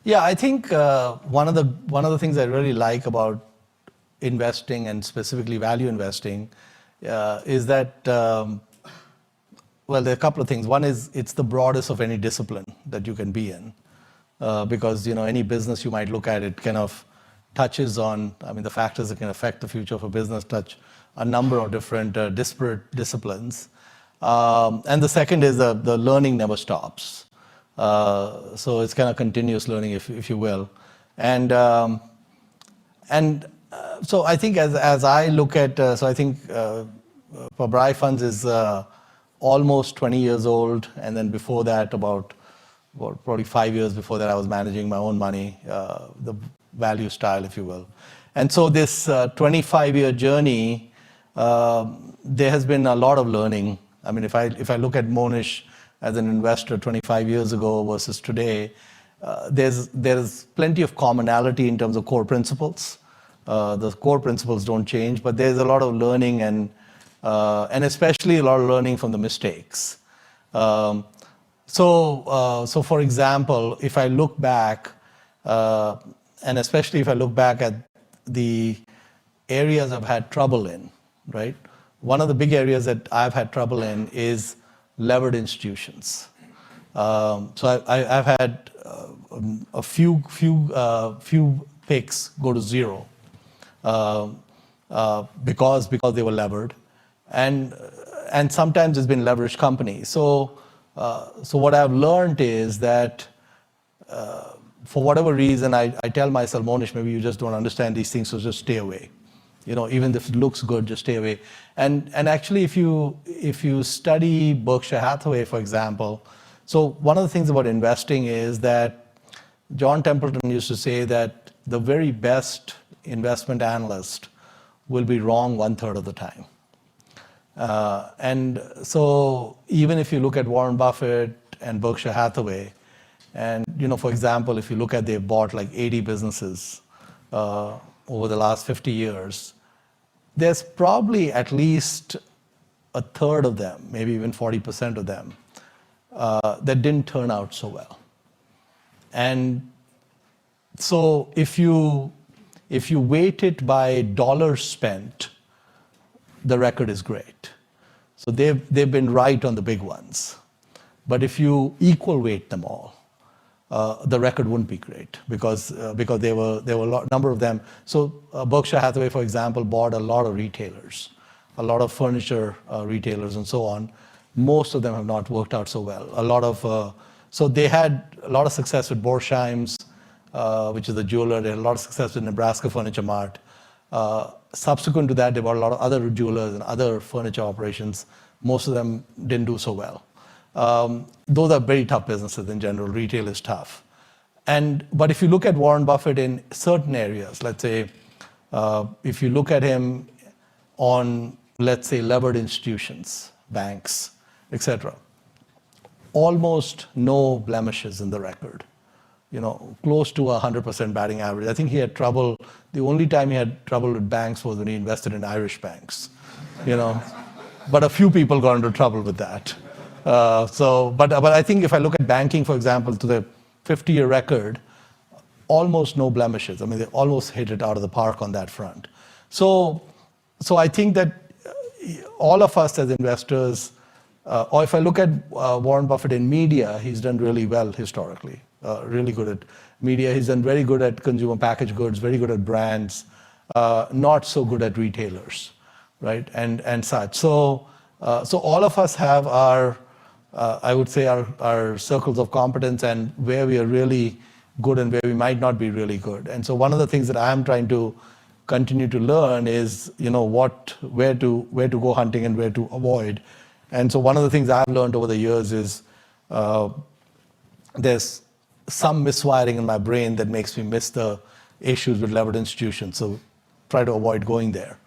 Yeah, I think one of the things I really like about investing and specifically value investing is that well, there are a couple of things. One is it's the broadest of any discipline that you can be in, because any business you might look at, it kind of touches on. I mean, the factors that can affect the future of a business touch a number of different disparate disciplines. And the second is the learning never stops. So it's kind of continuous learning, if you will. And so I think as I look at, so I think Pabrai Funds is almost 20 years old, and then before that, about probably 5 years before that, I was managing my own money, the value style, if you will. And so this 25-year journey, there has been a lot of learning. I mean, if I look at Mohnish as an investor 25 years ago versus today, there's plenty of commonality in terms of core principles. The core principles don't change, but there's a lot of learning and especially a lot of learning from the mistakes. So for example, if I look back, and especially if I look back at the areas I've had trouble in, right? One of the big areas that I've had trouble in is levered institutions. So I've had a few picks go to zero because they were levered, and sometimes it's been leveraged companies. So what I've learned is that for whatever reason, I tell myself, Mohnish, maybe you just don't understand these things, so just stay away. Even if it looks good, just stay away. And actually, if you study Berkshire Hathaway, for example, so one of the things about investing is that John Templeton used to say that the very best investment analyst will be wrong 1/3 of the time. And so even if you look at Warren Buffett and Berkshire Hathaway, and for example, if you look at, they've bought like 80 businesses over the last 50 years, there's probably at least 1/3 of them, maybe even 40% of them, that didn't turn out so well. And so if you weight it by dollars spent, the record is great. So they've been right on the big ones. But if you equal weight them all, the record wouldn't be great because there were a number of them. So Berkshire Hathaway, for example, bought a lot of retailers, a lot of furniture retailers and so on. Most of them have not worked out so well. So they had a lot of success with Borsheim's, which is a jeweler. They had a lot of success with Nebraska Furniture Mart. Subsequent to that, they bought a lot of other jewelers and other furniture operations. Most of them didn't do so well. Those are very tough businesses in general. Retail is tough. But if you look at Warren Buffett in certain areas, let's say, if you look at him on, let's say, levered institutions, banks, etc., almost no blemishes in the record. Close to 100% batting average. I think he had trouble. The only time he had trouble with banks was when he invested in Irish banks. But a few people got into trouble with that. But I think if I look at banking, for example, to the 50-year record, almost no blemishes. I mean, they almost hit it out of the park on that front. So I think that all of us as investors, or if I look at Warren Buffett in media, he's done really well historically. Really good at media. He's done very good at consumer packaged goods, very good at brands, not so good at retailers, right? And such. So all of us have our, I would say, our circles of competence and where we are really good and where we might not be really good. And so one of the things that I'm trying to continue to learn is, where to go hunting and where to avoid. And so one of the things I've learned over the years is there's some miswiring in my brain that makes me miss the issues with levered institutions. So try to avoid going there.